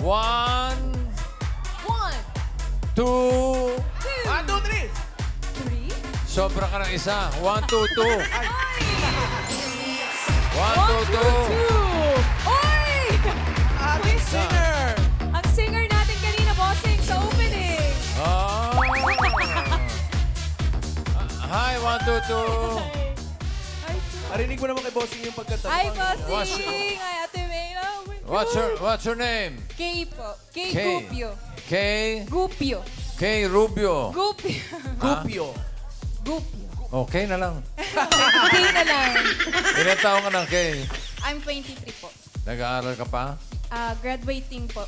1, 1, 2. 1, 2, 3. 3. Sobra ka ng isa. 1, 2, 2. 1, 2, 2. Oy! Ating singer. Ang singer natin kanina, bossing, sa opening. Oh. Hi, 1, 2, 2. Narinig mo naman kay Bossing yung pagkanta. Hi, What's- bossing. Hi, Ate May. Oh my What's your name? Kay po. Kay Kay. Gupio. Kay Gupio. Rubio. Gupio. Gupio. Gupio. Okay na lang. Kay na lang. Ilan taong ka na, Kay? I'm 23 po. Nag-aaral ka pa? Graduating po.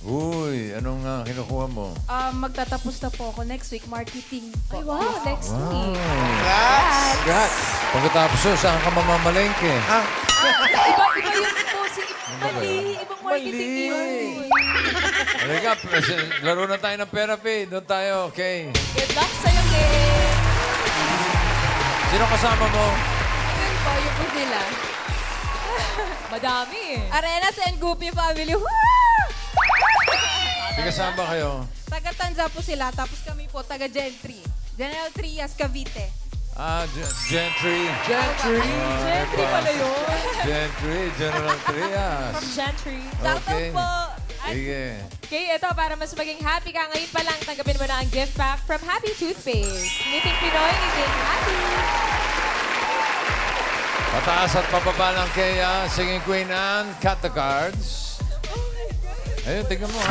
Uy, anong kinukuha mo? Magtatapos na po ako next week, marketing po. Ay, wow, next Wow. week. Congrats. Pagkatapos yun, saan ka mamamalengke? Iba yung po si Mali. Ibang marketing yun. Halika, laro na tayo ng therapy. Doon tayo, okay. Good luck sa'yo, Kay. Sino kasama mo? Ayun po, yung po sila. Madami. Arenas and Guppy family. Woo! May kasama kayo? Taga Tanza po sila, tapos kami po taga Gentry. General Trias, Cavite. Gentry. Gentry. Gentry pala yun. Gentry, General Trias. Gentry. Okay. po. Sige. Okay, ito para mas maging happy ka ngayon pa lang, tanggapin mo na ang gift pack from Happy Toothpaste. Ngiting Pinoy, ngiting happy. Pataas at pababa lang kay Singing Queen and cut the cards. Ayun, tingnan mo ha.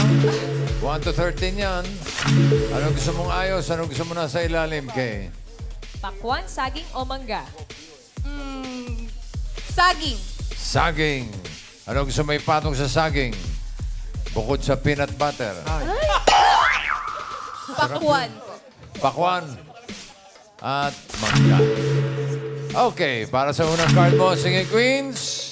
1 to 13 yan. Ano gusto mong ayos? Ano gusto mo nasa ilalim, Kay? Pakwan, saging o mangga? Saging. Saging. Ano gusto mo ipatong sa saging? Bukod sa peanut butter. Pakwan. Pakwan. At mangga. Okay, para sa unang card mo, Singing Queens.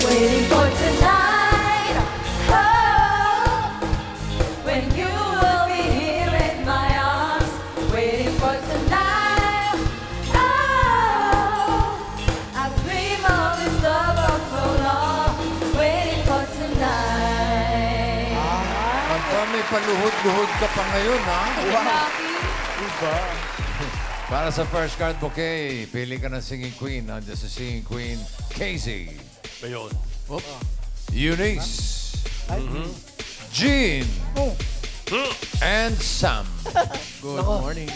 Waiting for tonight, oh, when you will be here in my arms. Waiting for tonight, oh, I dream of this love for so long. Waiting for tonight. Aba, may paluhod-luhod ka pa ngayon, ha? Lucky. Iba. Para sa first card bouquet, pili ka ng Singing Queen. Nandiyan sa Singing Queen, Casey. Ayun. Eunice. Jean. And Sam. Good morning.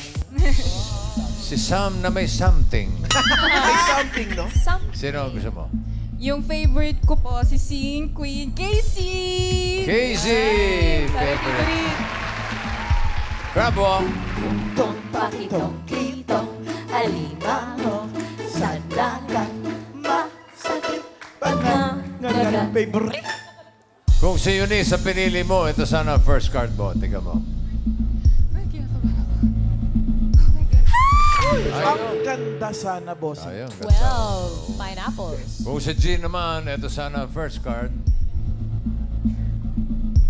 Si Sam na may something. May something, no? Sino ang gusto mo? Yung favorite ko po, si Singing Queen, Casey! Casey! Favorite. Crab walk. Tong pakitong kitong alimango sandakan masakit pagkagagan. Favorite. Kung si Eunice ang pinili mo, ito sana ang first card mo. Tingnan mo. Ang ganda sana, Bossing. Ayun, ganda. 12 pineapples. Kung si Jean naman, ito sana ang first card.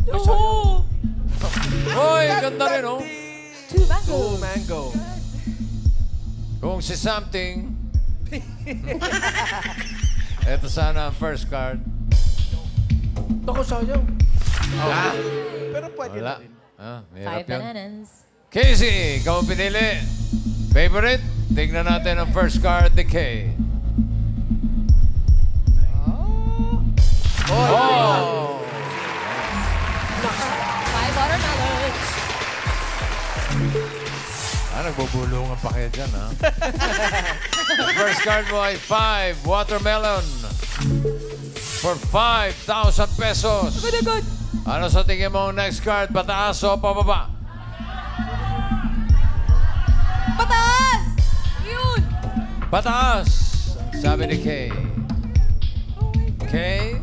Oh! Hoy, ganda rin, oh. 2 mango. Oh, mango. Kung si something, ito sana ang first card. Ako sayang. Pero pwede Wala. na rin. Mahirap 5 yan. bananas. Casey, ikaw ang pinili. Favorite? Tignan natin ang first card ni Kay. Oh! 5 watermelons. Nagbubulungan pa kayo dyan, ha? The first card mo ay 5 watermelon for 5,000 pesos. Good, good. Ano sa tingin mo ang next card? Pataas o pababa? Pataas! Yun! Pataas! Sabi ni Kay. Kay?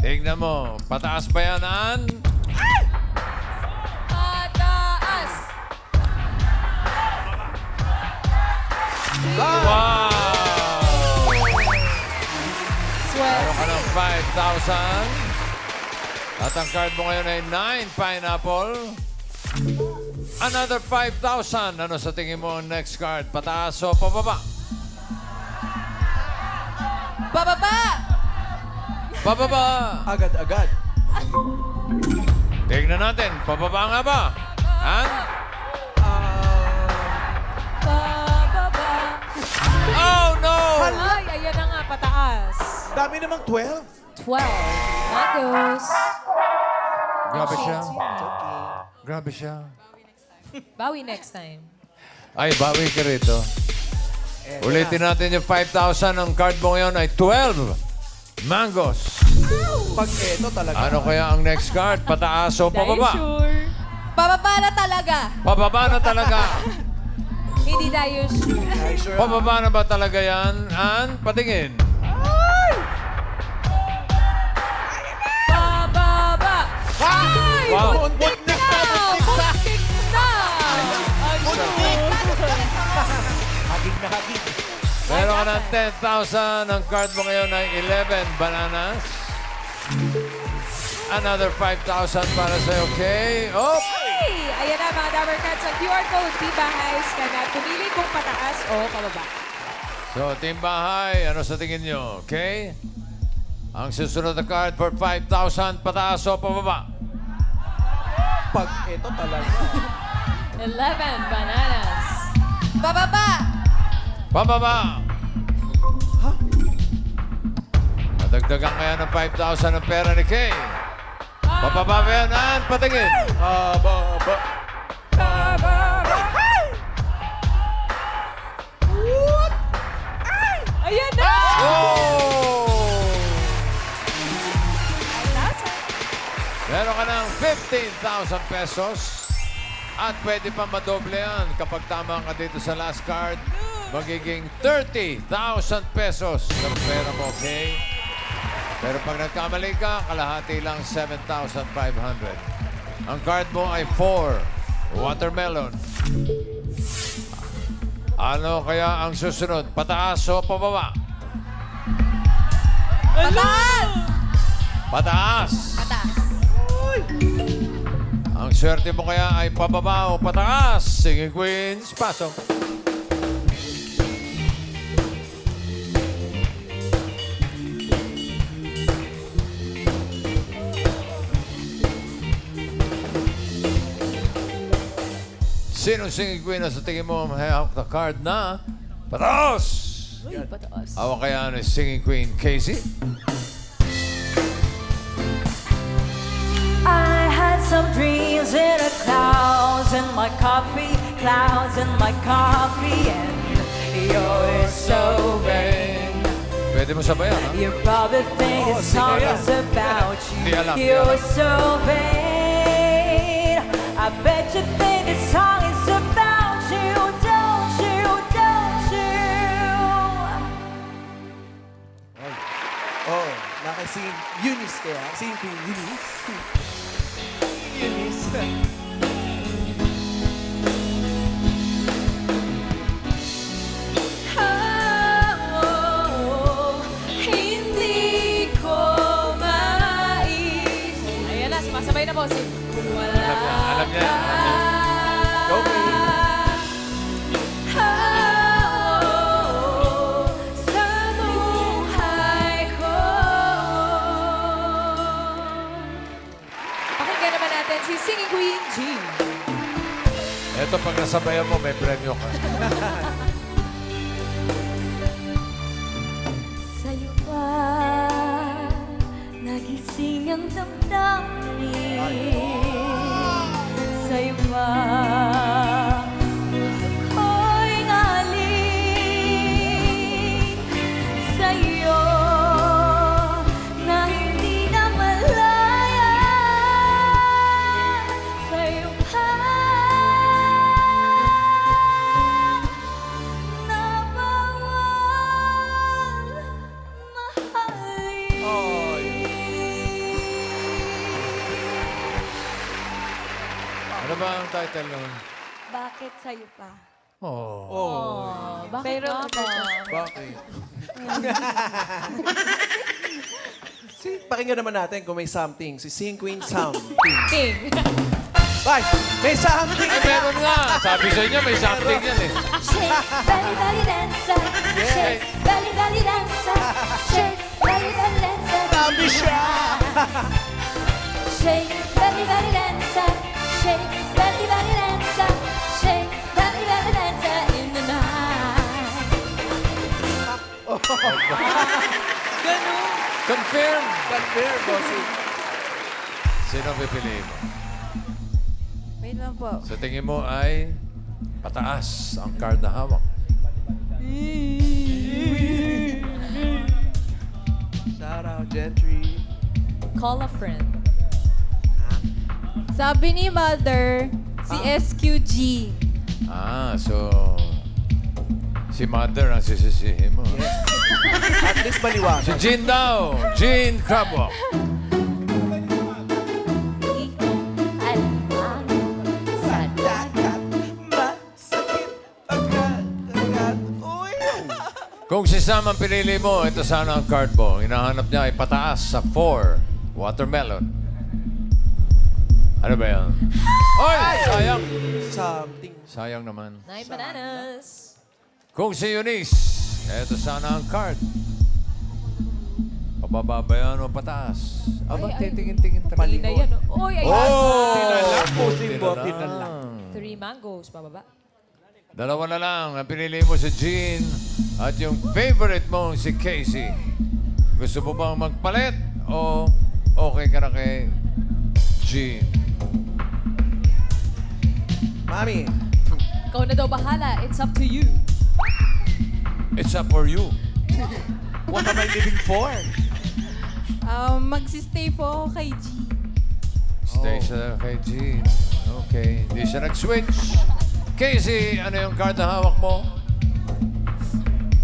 Tignan mo. Pataas ba yan, Ann? Pataas! Wow! Sweat. Meron ka ng 5,000. At ang card mo ngayon ay 9 pineapple. Another 5,000. Ano sa tingin mo ang next card? Pataas o pababa? Bababa! Pababa. Agad-agad. Tignan natin. Pababa nga ba? Han? Bababa. Oh, no! Ay, ayan na nga, pataas. Dami namang 12. 12. Mangoes. Grabe siya. It's okay. Grabe siya. Bawi next time. Ay, bawi ka rito. Ulitin natin yung 5,000. Ang card mo ngayon ay 12 mangoes. Pag eto talaga. Ano kaya ang next card? Pataas o pababa? Sure. Pababa na talaga. Pababa na talaga. Hindi tayo sure. Ay, sure. Pababa na ba talaga yan? An, patingin. Bababa. Ay! Wow. Muntik na! Muntik na! Ay, Hagig na hagig. Meron ka ng 10,000. Ang card mo ngayon ay 11 bananas. Another 5,000 para sa'yo, okay? Oh! Hey! Ayan na mga Dabber Cats. Ang QR code, Bahay Scan at pumili kung pataas o pababa. So, Team Bahay, ano sa tingin nyo? Okay? Ang susunod na card for 5,000, pataas o pababa? Pag eto talaga. 11 bananas. Pababa. Pababa! Nadagdagan kaya ng 5,000 ang pera ni Kay. Pababa ba yan, Ann? Patingin. Baba. Ayan na! Oh! Meron ka ng 15,000 pesos. At pwede pa madoble yan kapag tama ka dito sa last card. Magiging 30,000 pesos ng pera mo, okay? Pero pag nagkamali ka, kalahati lang 7,500. Ang card mo ay 4. Watermelon. Ano kaya ang susunod? Pataas o pababa? Pataas. Pataas. Pataas. Ang swerte mo kaya ay pababa o pataas. Singing Queens, pasok. Sinong singing queen na sa tingin mo may hawak na card na pataas? Uy, pataas. Hawak kaya ni singing queen Casey? I had some dreams in the clouds in my coffee, and you're so vain. Pwede mo sabayan, ha? You probably think this song sige. is about Hindi you. alam, hindi You're alam. so vain. I bet you think this song is about you, don't you, don't you? Oh, nakasing Eunice kaya. Sing Queen Eunice. Eunice. Oh, hindi ko mais. Ayan na, sumasabay na boss. Kung wala Alam niya, alam niya. Okay. sa buhay ko. Pakinggan naman natin si Singing Queen G. Eto, pag nasabayan mo, may premyo ka. Sa'yo ba nagising ang damdamin? Sa'yo ba puso ko'y naling? Sa'yo na hindi na malaya. Sa'yo ba nabawal mahalin? Ano ba ang title nun? Bakit sa'yo pa? Oh. Oh, bakit Pero nga ba? Bakit? Pakinggan naman natin kung may something. Si Sing Queen something. Ping. Ay, may something! Eh, meron nga. Sabi sa inyo, may something yan eh. Shake, belly, belly dancer. Shake, belly, belly dancer. Shake, belly, belly dancer. Dami Alicia! Shake, belly, belly dancer. Shake, belly, belly dancer. Shake, belly, belly dancer in the night. Confirm! Confirm, bossing. Sino pipiliin mo? Wait lang po. Sa tingin mo ay pataas ang card na hawak. Shout out, Gentry. Call a friend. Sabi ni Mother, si SQG. So... Si Mother ang sisisihin mo. At least maliwanag. Si Jean daw. Jean Crabwalk. Sa Dagat, masakit agad. Uy! Kung si Sam ang pinili mo, ito sana ang card mo. Hinahanap niya ay pataas sa 4. Watermelon. Ano ba yan? Oy! Sayang! Something. Sayang naman. 9 bananas. Kung si Eunice, ito sana ang card. Pababa ba yan o pataas? Aba, Ay, ay. titingin-tingin Mali na yan. Oh. Oy, ay. Tinalak po, Timbo, Tinalak. 3 mangoes, pababa. Dalawa na lang. Ang pinili mo si Jean at yung favorite mo si Casey. Gusto mo bang magpalit o okay ka na kay Jean? Mami, Ikaw na daw bahala. It's up to you. It's up for you. what am I living for? Magsistay po ako kay G. Stay siya kay Jean. Okay. Hindi siya nag-switch. Casey, ano yung card na hawak mo?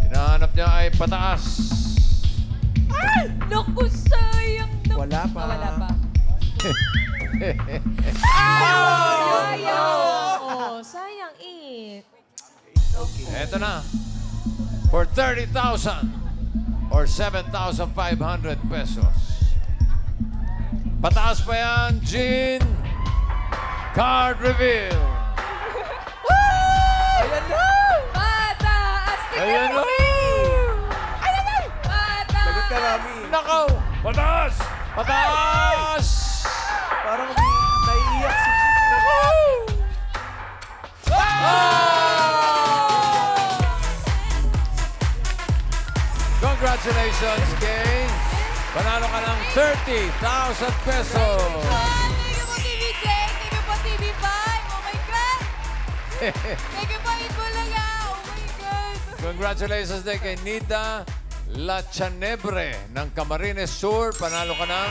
Hinahanap niya ay pataas. Naku, sayang na. Wala pa. Wala pa. Sayang. Oh, sayang eh. Eto na. For 30,000 or 7,500 pesos. Pataas pa yan, Jean. Card reveal. Ayan na! Pataas! Ayan na. Pataas! Lagot ka, Mami. Nakaw! Pataas! Pataas! Parang naiiyak si Congratulations, Kay. Panalo ka ng 30,000 pesos. Thank you po, TVJ. Thank you po, TV5. Oh my God. Thank you po, Itbulaga. Oh my God. Congratulations din kay Nida La Chanebre ng Camarines Sur. Panalo ka ng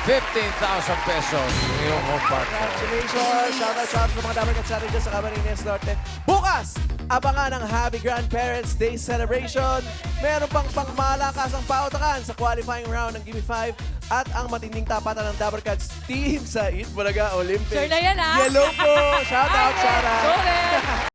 15,000 pesos. Yung iyong home partner. Congratulations! Shout out sa mga dapat katsari dyan sa Camarines Norte. Bukas, abangan ang Happy Grandparents Day Celebration. Meron pang pangmalakasang pautakan sa qualifying round ng Gimme 5 at ang matinding tapatan ng Dabber Cats team sa Eat Bulaga Olympics. Sure na yan, ha? Yellow po! Shout out, shout out! Go, Red.